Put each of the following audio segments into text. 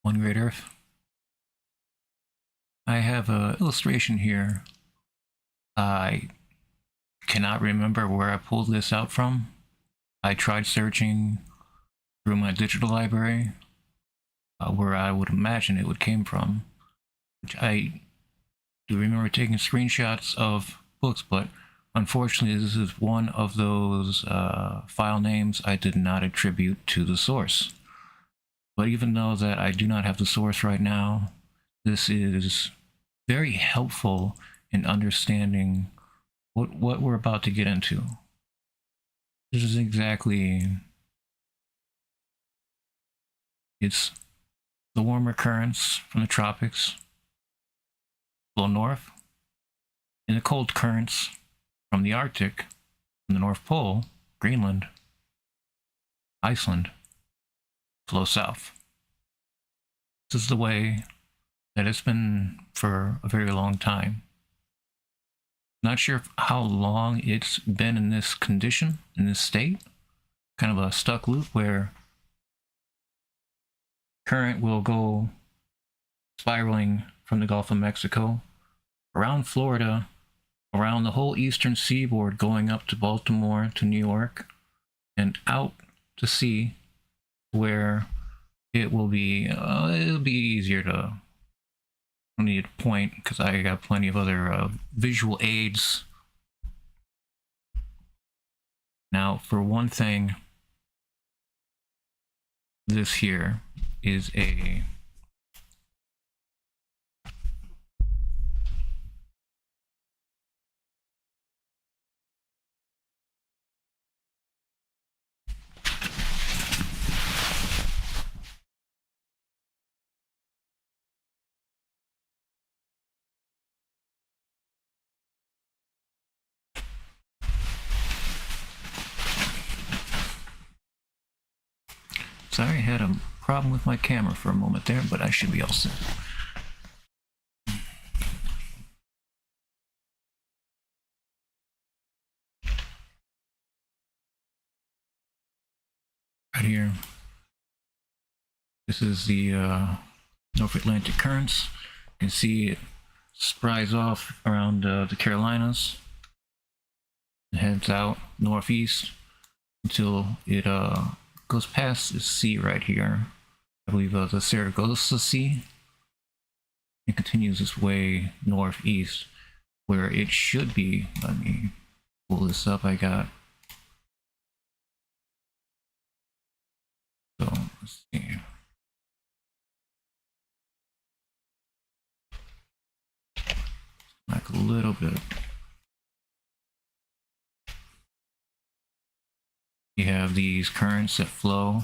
One Great Earth. I have an illustration here. I cannot remember where I pulled this out from. I tried searching through my digital library where I would imagine it would came from. Which I do remember taking screenshots of books, but unfortunately this is one of those file names I did not attribute to the source. But even though that I do not have the source right now, this is very helpful in understanding what we're about to get into. This is exactly, it's the warmer currents from the tropics flow north, and the cold currents from the Arctic, from the North Pole, Greenland, Iceland, flow south. This is the way that it's been for a very long time. Not sure how long it's been in this condition, in this state. Kind of a stuck loop where current will go spiraling from the Gulf of Mexico around Florida, around the whole eastern seaboard, going up to Baltimore, to New York, and out to sea, where it will be it'll be easier to, I don't need to point because I got plenty of other visual aids. Now, for one thing, this here is a sorry, I had a problem with my camera for a moment there, but I should be all set. Right here, this is the North Atlantic currents. You can see it spreads off around the Carolinas. It heads out northeast until it goes past the sea right here. I believe the Saragossa Sea. It continues its way northeast, where it should be. Let me pull this up. I got. So let's see. Back a little bit. You have these currents that flow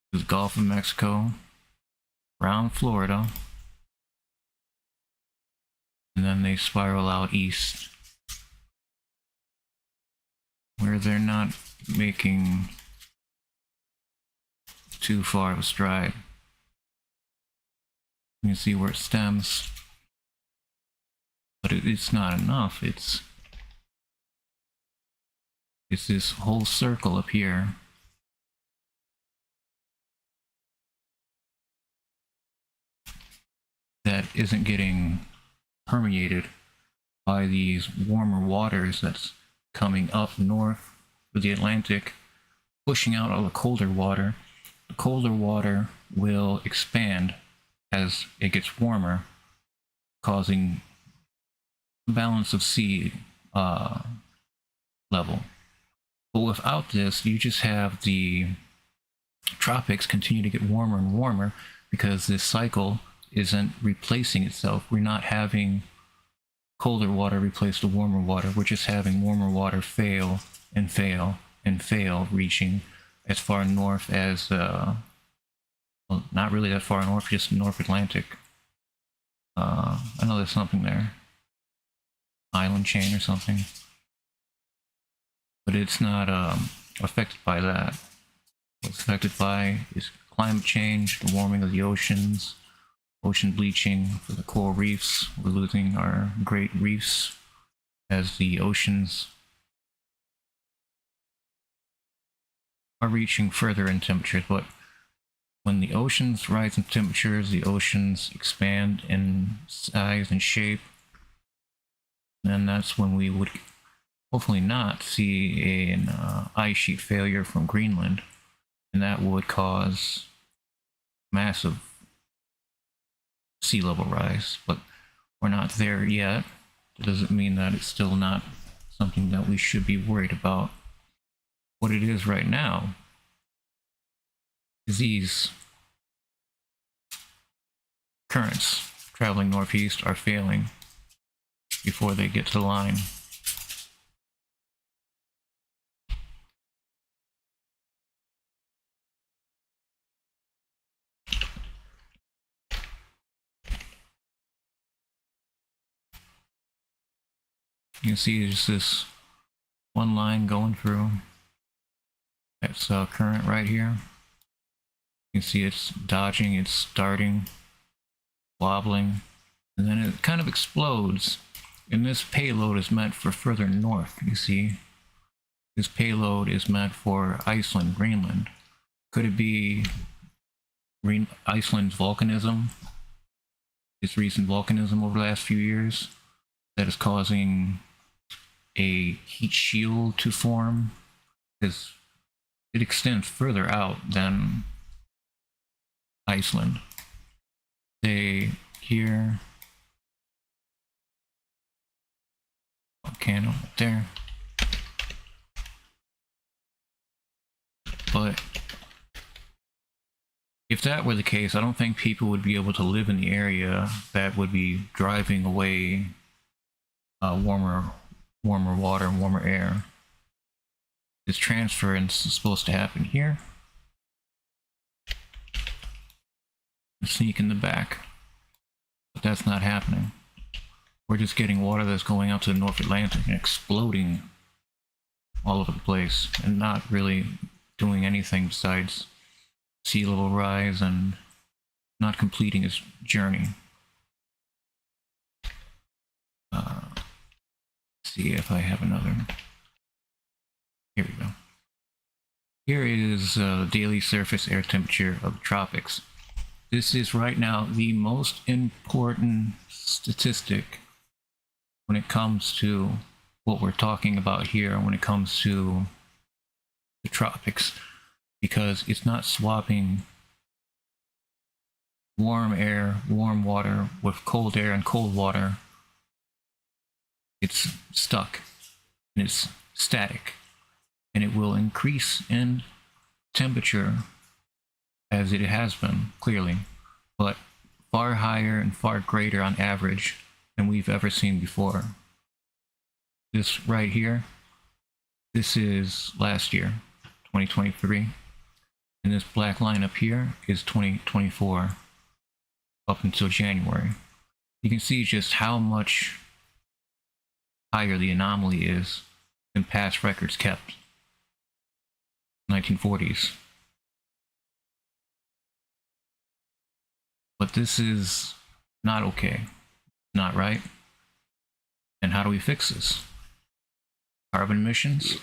through the Gulf of Mexico, around Florida, and then they spiral out east, where they're not making too far of a stride. You can see where it stems, but it's not enough. It's this whole circle up here. That isn't getting permeated by these warmer waters that's coming up north of the Atlantic, pushing out all the colder water. The colder water will expand as it gets warmer, causing a balance of sea level. But without this, you just have the tropics continue to get warmer and warmer because this cycle isn't replacing itself. We're not having colder water replace the warmer water. We're just having warmer water fail and fail and fail, reaching as far north as, well, not really that far north, just North Atlantic. I know there's something there. Island chain or something. But it's not affected by that. What's affected by is climate change, the warming of the oceans, ocean bleaching for the coral reefs. We're losing our great reefs as the oceans are reaching further in temperatures. But When the oceans rise in temperatures, the oceans expand in size and shape, and that's when we would hopefully not see an ice sheet failure from Greenland, and that would cause massive sea level rise. But we're not there yet. That doesn't mean that it's still not something that we should be worried about. What it is right now is these currents traveling northeast are failing before they get to the line. You can see there's this one line going through. That's current right here. You can see it's dodging, it's starting, wobbling, and then it kind of explodes. And this payload is meant for further north. You see, this payload is meant for Iceland, Greenland. Could it be Iceland's volcanism? Its recent volcanism over the last few years that is causing a heat shield to form, because it extends further out than Iceland. Say here, volcano right there. But if that were the case, I don't think people would be able to live in the area. That would be driving away warmer water and warmer air. This transference is supposed to happen here. Sneak in the back, but that's not happening. We're just getting water that's going out to the North Atlantic and exploding all over the place and not really doing anything besides sea level rise and not completing its journey. See if I have another. Here we go. Here is daily surface air temperature of the tropics. This is right now the most important statistic when it comes to what we're talking about here, when it comes to the tropics, because it's not swapping warm air, warm water with cold air and cold water. It's stuck and it's static, and it will increase in temperature as it has been, clearly, but far higher and far greater on average than we've ever seen before. This right here, this is last year, 2023, and this black line up here is 2024 up until January. You can see just how much higher the anomaly is than past records kept. 1940s. But this is not okay, not right. And how do we fix this? Carbon emissions,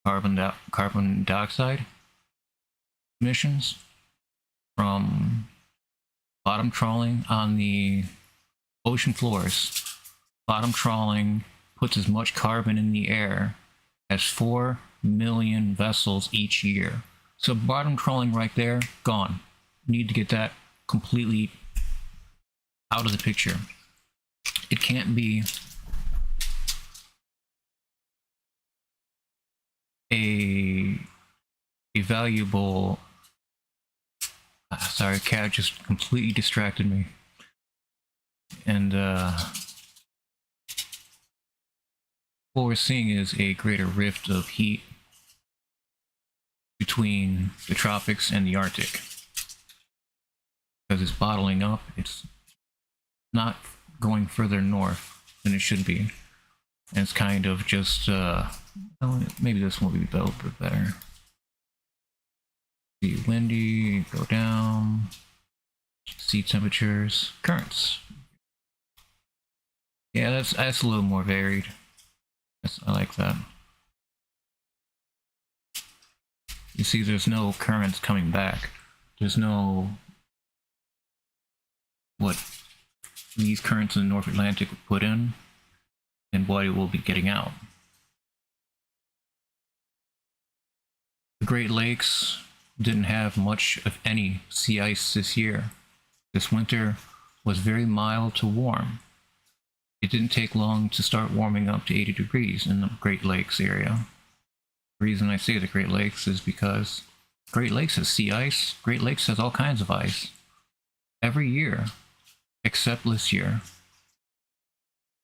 carbon dioxide emissions from bottom trawling on the ocean floors. Bottom trawling puts as much carbon in the air as 4 million vessels each year. So bottom trawling right there, gone. Need to get that completely out of the picture. It can't be a valuable... Sorry, cat just completely distracted me. And what we're seeing is a greater rift of heat between the tropics and the Arctic. Because it's bottling up, it's not going further north than it should be. And it's kind of just, maybe this one will be built a bit better. See, windy, go down, sea temperatures, currents. Yeah, that's a little more varied. I like that. You see, there's no currents coming back. There's no what these currents in the North Atlantic would put in and what it will be getting out. The Great Lakes didn't have much of any sea ice this year. This winter was very mild to warm. It didn't take long to start warming up to 80 degrees in the Great Lakes area. The reason I say the Great Lakes is because Great Lakes has sea ice. Great Lakes has all kinds of ice. Every year, except this year.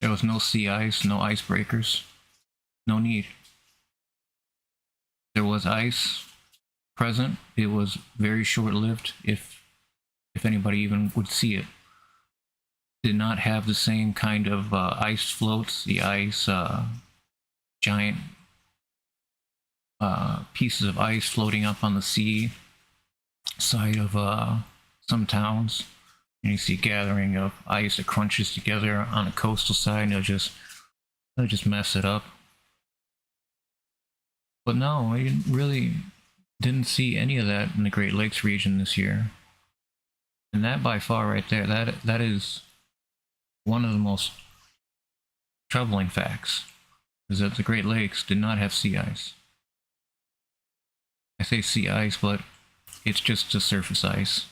There was no sea ice, no icebreakers. No need. There was ice present. It was very short-lived, if anybody even would see it. Did not have the same kind of ice floats, the ice giant pieces of ice floating up on the sea side of some towns. And you see a gathering of ice that crunches together on the coastal side, and they'll just mess it up. But no, we really didn't see any of that in the Great Lakes region this year. And that by far right there, that is one of the most troubling facts, is that the Great Lakes did not have sea ice. I say sea ice, but it's just the surface ice.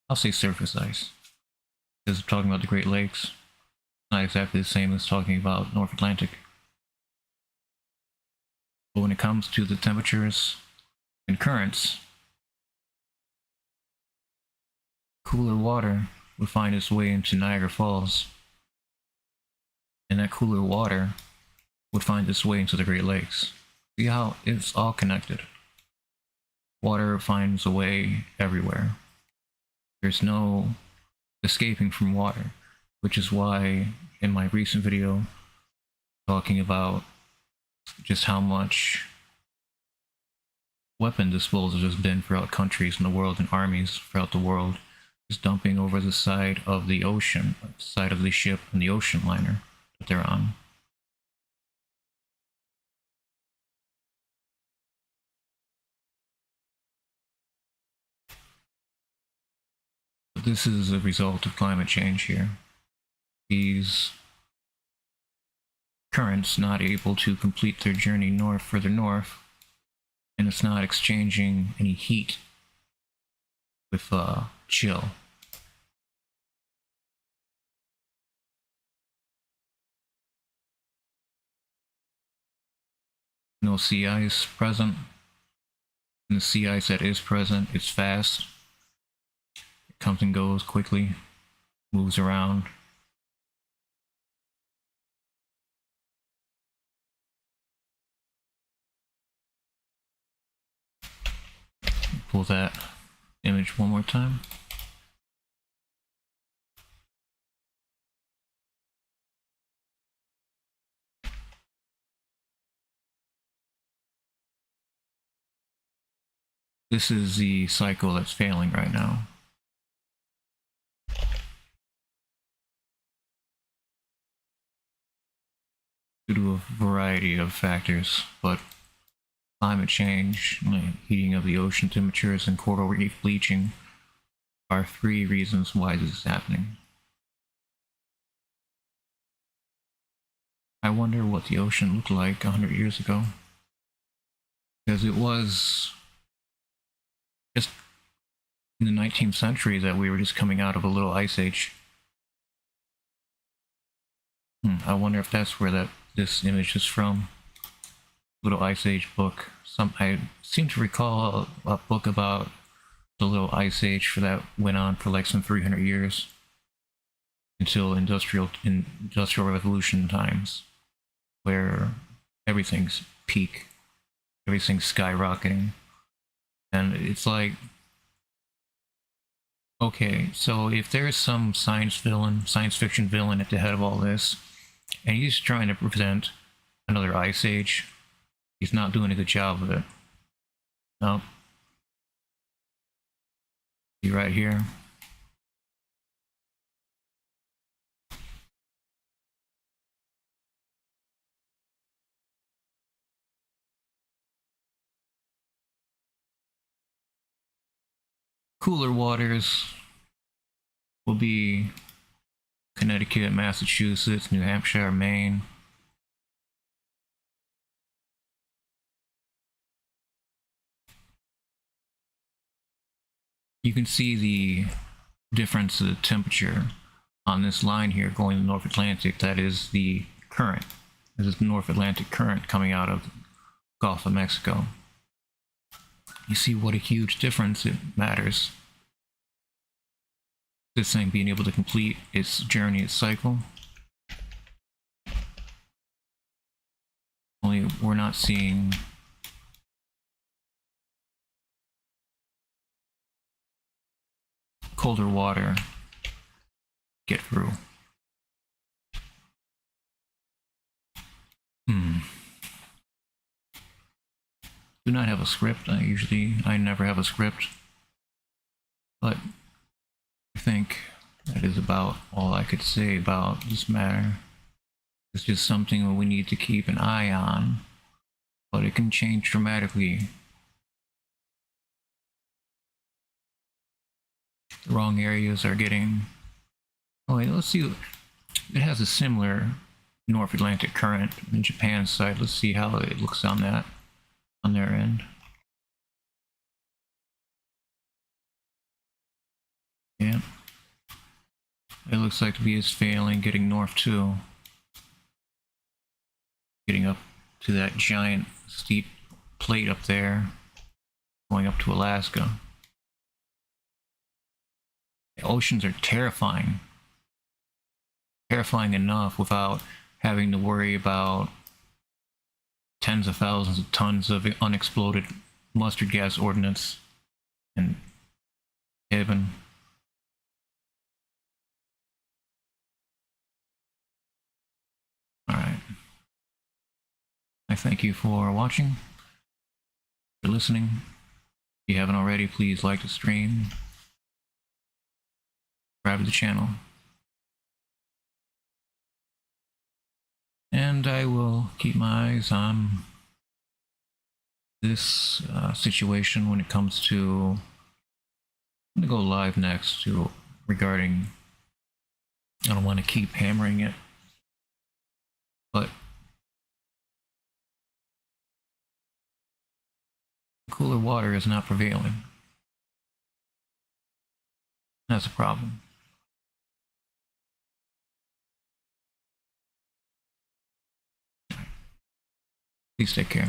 I'll say surface ice, because talking about the Great Lakes, not exactly the same as talking about North Atlantic. But when it comes to the temperatures and currents, cooler water would find its way into Niagara Falls, and that cooler water would find its way into the Great Lakes. See how it's all connected. Water finds a way everywhere. There's no escaping from water, which is why in my recent video talking about just how much weapon disposal there's been throughout countries in the world and armies throughout the world, just dumping over the side of the ocean, side of the ship and the ocean liner that they're on. But this is a result of climate change here. These currents not able to complete their journey further north, and it's not exchanging any heat with chill. No sea ice present, and the sea ice that is present is fast. It comes and goes quickly, moves around. Pull that image one more time. This is the cycle that's failing right now. Due to a variety of factors, but climate change, heating of the ocean temperatures, and coral reef bleaching are three reasons why this is happening. I wonder what the ocean looked like 100 years ago. Because it was just in the 19th century that we were just coming out of a little ice age. I wonder if that's where this image is from. Little Ice Age book. I seem to recall a book about the Little Ice Age that went on for like some 300 years until industrial revolution times, where everything's peak, everything's skyrocketing, and it's like, okay, so if there's some science fiction villain at the head of all this, and he's trying to prevent another ice age, he's not doing a good job of it. No. See right here. Cooler waters will be Connecticut, Massachusetts, New Hampshire, Maine. You can see the difference of temperature on this line here going to the North Atlantic. That is the current. This is the North Atlantic current coming out of the Gulf of Mexico. You see what a huge difference it matters. This thing being able to complete its journey, its cycle. Only we're not seeing colder water get through. Do not have a script. I never have a script, but I think that is about all I could say about this matter. It's just something that we need to keep an eye on, but it can change dramatically. The wrong areas are getting... Oh wait, let's see. It has a similar North Atlantic current in Japan's side. Let's see how it looks on that, on their end. Yeah. It looks like V is failing, getting north too. Getting up to that giant steep plate up there, going up to Alaska. The oceans are terrifying. Terrifying enough without having to worry about tens of thousands of tons of unexploded mustard gas ordnance in heaven. Alright. I thank you for watching, for listening. If you haven't already, please like the stream, subscribe to the channel. And I will keep my eyes on this situation when it comes to... I'm going to go live next regarding... I don't want to keep hammering it, but cooler water is not prevailing. That's a problem. Please take care.